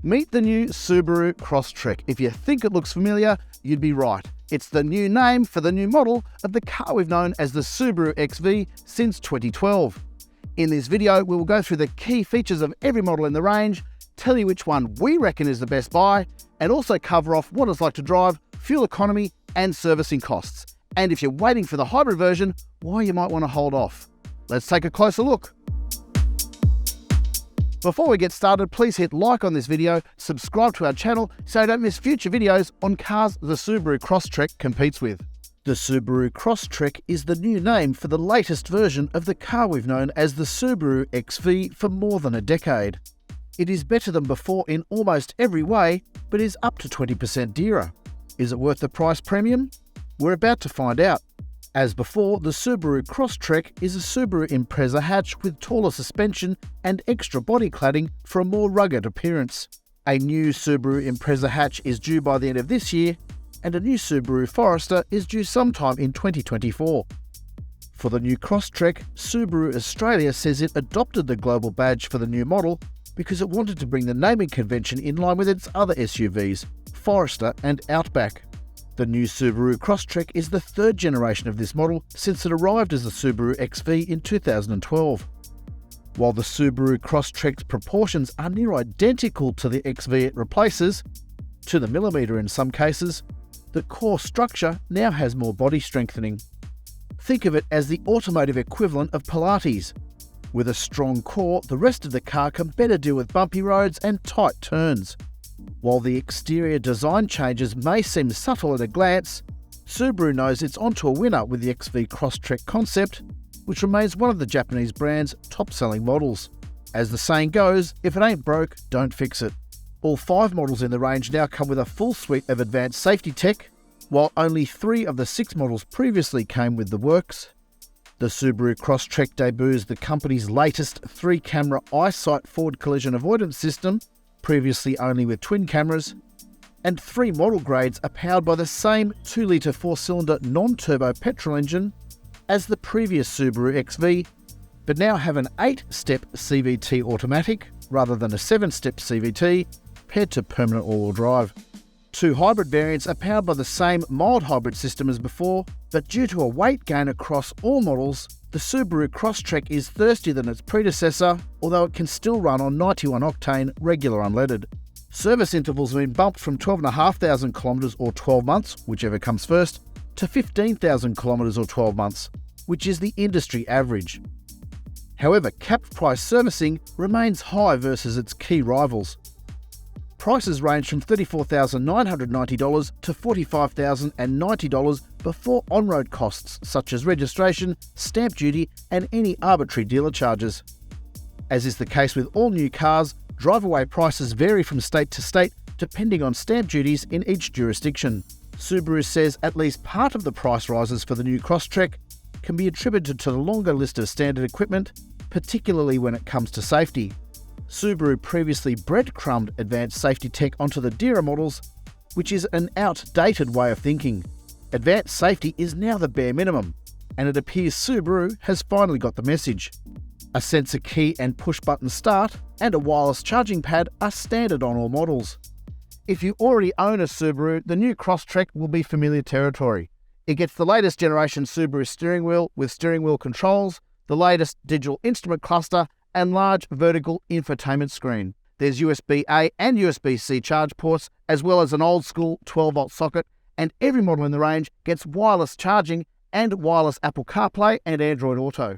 Meet the new Subaru Crosstrek. If you think it looks familiar, you'd be right. It's the new name for the new model of the car we've known as the Subaru XV since 2012. In this video, we will go through the key features of every model in the range, tell you which one we reckon is the best buy, and also cover off what it's like to drive, fuel economy, and servicing costs. And if you're waiting for the hybrid version, why you might want to hold off. Let's take a closer look. Before we get started, please hit like on this video, subscribe to our channel so you don't miss future videos on cars the Subaru Crosstrek competes with. The Subaru Crosstrek is the new name for the latest version of the car we've known as the Subaru XV for more than a decade. It is better than before in almost every way, but is up to 20% dearer. Is it worth the price premium? We're about to find out. As before, the Subaru Crosstrek is a Subaru Impreza hatch with taller suspension and extra body cladding for a more rugged appearance. A new Subaru Impreza hatch is due by the end of this year, and a new Subaru Forester is due sometime in 2024. For the new Crosstrek, Subaru Australia says it adopted the global badge for the new model because it wanted to bring the naming convention in line with its other SUVs, Forester and Outback. The new Subaru Crosstrek is the third generation of this model since it arrived as the Subaru XV in 2012. While the Subaru Crosstrek's proportions are near identical to the XV it replaces, to the millimetre in some cases, the core structure now has more body strengthening. Think of it as the automotive equivalent of Pilates. With a strong core, the rest of the car can better deal with bumpy roads and tight turns. While the exterior design changes may seem subtle at a glance, Subaru knows it's onto a winner with the XV Crosstrek concept, which remains one of the Japanese brand's top-selling models. As the saying goes, if it ain't broke, don't fix it. All 5 models in the range now come with a full suite of advanced safety tech, while only 3 of the 6 models previously came with the works. The Subaru Crosstrek debuts the company's latest 3-camera eyesight forward collision avoidance system, previously only with twin cameras, and 3 model grades are powered by the same 2-litre 4-cylinder non-turbo petrol engine as the previous Subaru XV, but now have an 8-step CVT automatic rather than a 7-step CVT paired to permanent all-wheel drive. 2 hybrid variants are powered by the same mild hybrid system as before, but due to a weight gain across all models, the Subaru Crosstrek is thirstier than its predecessor, although it can still run on 91-octane regular unleaded. Service intervals have been bumped from 12,500 kilometres or 12 months, whichever comes first, to 15,000 kilometres or 12 months, which is the industry average. However, capped price servicing remains high versus its key rivals. Prices range from $34,990 to $45,090 before on-road costs such as registration, stamp duty, and any arbitrary dealer charges. As is the case with all new cars, drive-away prices vary from state to state depending on stamp duties in each jurisdiction. Subaru says at least part of the price rises for the new Crosstrek can be attributed to the longer list of standard equipment, particularly when it comes to safety. Subaru previously breadcrumbed advanced safety tech onto the dearer models, which is an outdated way of thinking. Advanced safety is now the bare minimum, and it appears Subaru has finally got the message. A sensor key and push-button start and a wireless charging pad are standard on all models. If you already own a Subaru, the new Crosstrek will be familiar territory. It gets the latest generation Subaru steering wheel with steering wheel controls, the latest digital instrument cluster, and large vertical infotainment screen. There's USB-A and USB-C charge ports, as well as an old-school 12-volt socket, and every model in the range gets wireless charging and wireless Apple CarPlay and Android Auto.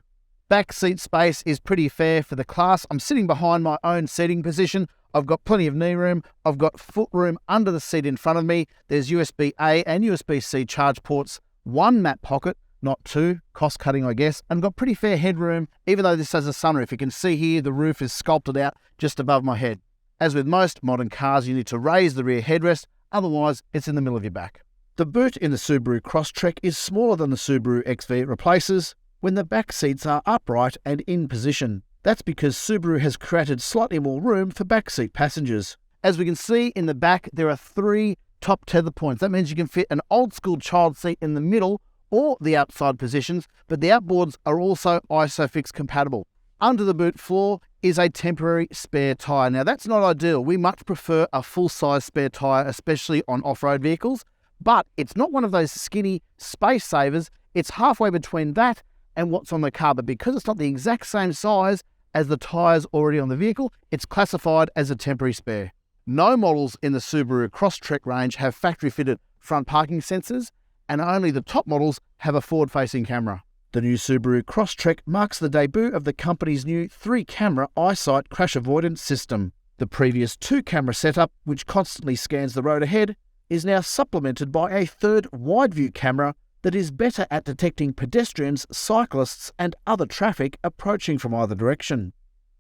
Back seat space is pretty fair for the class. I'm sitting behind my own seating position. I've got plenty of knee room. I've got foot room under the seat in front of me. There's USB-A and USB-C charge ports, 1 map pocket, not 2, cost cutting I guess, and got pretty fair headroom, even though this has a sunroof. You can see here the roof is sculpted out just above my head. As with most modern cars, you need to raise the rear headrest, otherwise it's in the middle of your back. The boot in the Subaru Crosstrek is smaller than the Subaru XV it replaces when the back seats are upright and in position. That's because Subaru has created slightly more room for backseat passengers. As we can see in the back, there are 3 top tether points. That means you can fit an old school child seat in the middle or the outside positions, but the outboards are also ISOFIX compatible. Under the boot floor is a temporary spare tyre. Now that's not ideal. We much prefer a full-size spare tyre, especially on off-road vehicles, but it's not one of those skinny space savers. It's halfway between that and what's on the car, but because it's not the exact same size as the tyres already on the vehicle, it's classified as a temporary spare. No models in the Subaru Crosstrek range have factory-fitted front parking sensors, and only the top models have a forward-facing camera. The new Subaru Crosstrek marks the debut of the company's new 3-camera eyesight crash avoidance system. The previous 2-camera setup, which constantly scans the road ahead, is now supplemented by a third wide-view camera that is better at detecting pedestrians, cyclists, and other traffic approaching from either direction.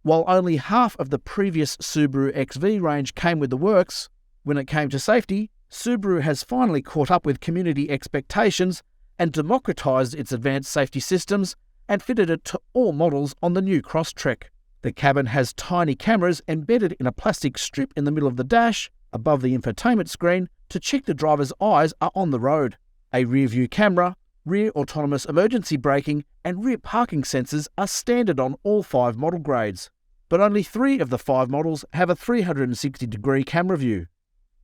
While only half of the previous Subaru XV range came with the works, when it came to safety, Subaru has finally caught up with community expectations and democratised its advanced safety systems and fitted it to all models on the new Crosstrek. The cabin has tiny cameras embedded in a plastic strip in the middle of the dash, above the infotainment screen, to check the driver's eyes are on the road. A rear-view camera, rear autonomous emergency braking, and rear parking sensors are standard on all 5 model grades, but only 3 of the 5 models have a 360-degree camera view.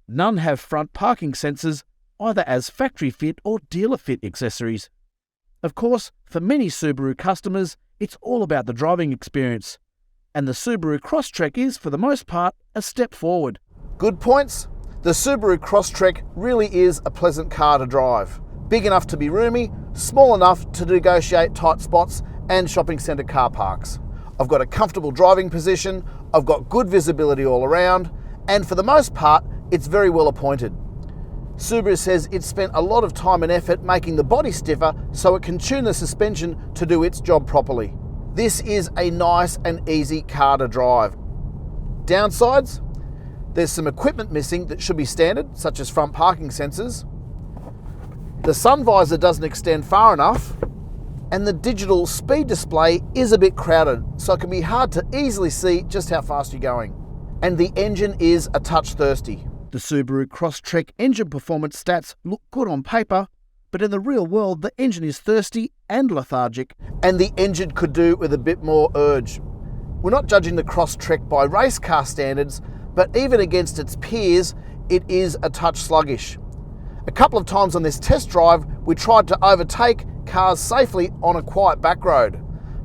None have front parking sensors, either as factory-fit or dealer-fit accessories. Of course, for many Subaru customers, it's all about the driving experience, and the Subaru Crosstrek is, for the most part, a step forward. Good points? The Subaru Crosstrek really is a pleasant car to drive. Big enough to be roomy, small enough to negotiate tight spots and shopping centre car parks. I've got a comfortable driving position, I've got good visibility all around, and for the most part, it's very well appointed. Subaru says it's spent a lot of time and effort making the body stiffer so it can tune the suspension to do its job properly. This is a nice and easy car to drive. Downsides? There's some equipment missing that should be standard, such as front parking sensors. The sun visor doesn't extend far enough, and the digital speed display is a bit crowded, so it can be hard to easily see just how fast you're going. And the engine is a touch thirsty. The Subaru Crosstrek engine performance stats look good on paper, but in the real world the engine is thirsty and lethargic, and the engine could do with a bit more urge. We're not judging the Crosstrek by race car standards, but even against its peers, it is a touch sluggish. A couple of times on this test drive, we tried to overtake cars safely on a quiet back road,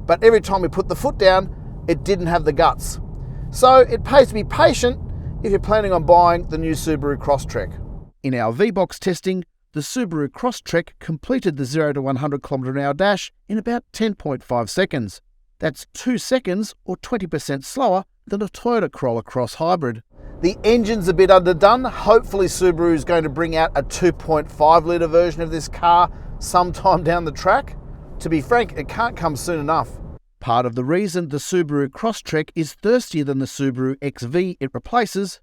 but every time we put the foot down, it didn't have the guts. So it pays to be patient if you're planning on buying the new Subaru Crosstrek. In our V-Box testing, the Subaru Crosstrek completed the 0 to 100 km/h dash in about 10.5 seconds. That's 2 seconds or 20% slower than a Toyota Corolla Cross Hybrid. The engine's a bit underdone. Hopefully Subaru is going to bring out a 2.5 litre version of this car sometime down the track. To be frank, it can't come soon enough. Part of the reason the Subaru Crosstrek is thirstier than the Subaru XV it replaces,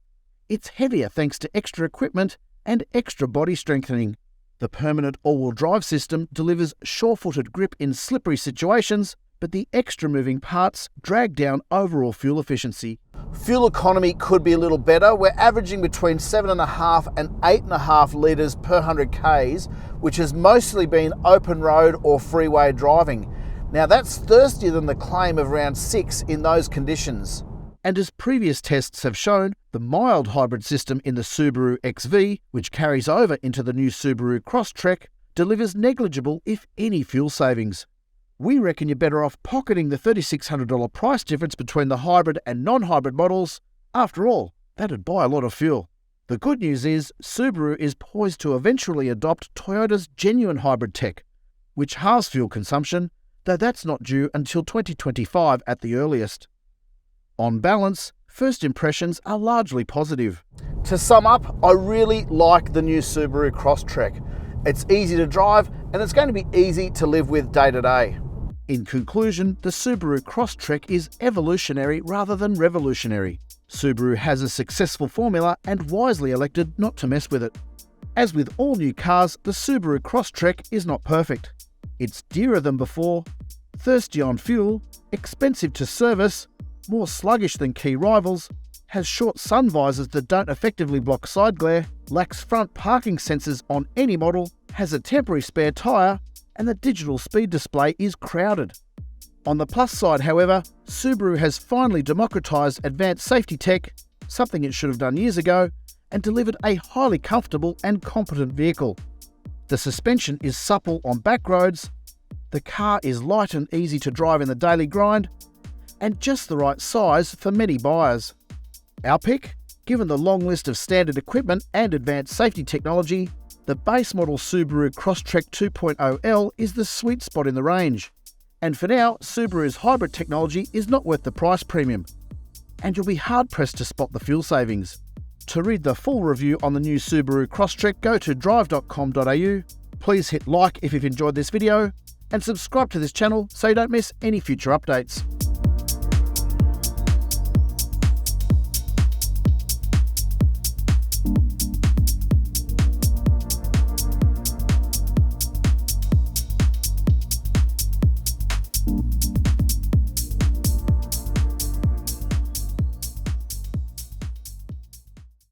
it's heavier thanks to extra equipment and extra body strengthening. The permanent all-wheel drive system delivers sure-footed grip in slippery situations, but the extra moving parts drag down overall fuel efficiency. Fuel economy could be a little better. We're averaging between 7.5 and 8.5 litres per 100 Ks, which has mostly been open road or freeway driving. Now that's thirstier than the claim of around 6 in those conditions. And as previous tests have shown, the mild hybrid system in the Subaru XV, which carries over into the new Subaru Crosstrek, delivers negligible, if any, fuel savings. We reckon you're better off pocketing the $3,600 price difference between the hybrid and non-hybrid models. After all, that'd buy a lot of fuel. The good news is Subaru is poised to eventually adopt Toyota's genuine hybrid tech, which halves fuel consumption, though that's not due until 2025 at the earliest. On balance, first impressions are largely positive. To sum up, I really like the new Subaru Crosstrek. It's easy to drive and it's going to be easy to live with day to day. In conclusion, the Subaru Crosstrek is evolutionary rather than revolutionary. Subaru has a successful formula and wisely elected not to mess with it. As with all new cars, the Subaru Crosstrek is not perfect. It's dearer than before, thirsty on fuel, expensive to service, more sluggish than key rivals, has short sun visors that don't effectively block side glare, lacks front parking sensors on any model, has a temporary spare tyre, and the digital speed display is crowded. On the plus side, however, Subaru has finally democratised advanced safety tech, something it should have done years ago, and delivered a highly comfortable and competent vehicle. The suspension is supple on back roads, the car is light and easy to drive in the daily grind, and just the right size for many buyers. Our pick? Given the long list of standard equipment and advanced safety technology, the base model Subaru Crosstrek 2.0L is the sweet spot in the range. And for now, Subaru's hybrid technology is not worth the price premium, and you'll be hard-pressed to spot the fuel savings. To read the full review on the new Subaru Crosstrek, go to Drive.com.au. Please hit like if you've enjoyed this video, and subscribe to this channel so you don't miss any future updates.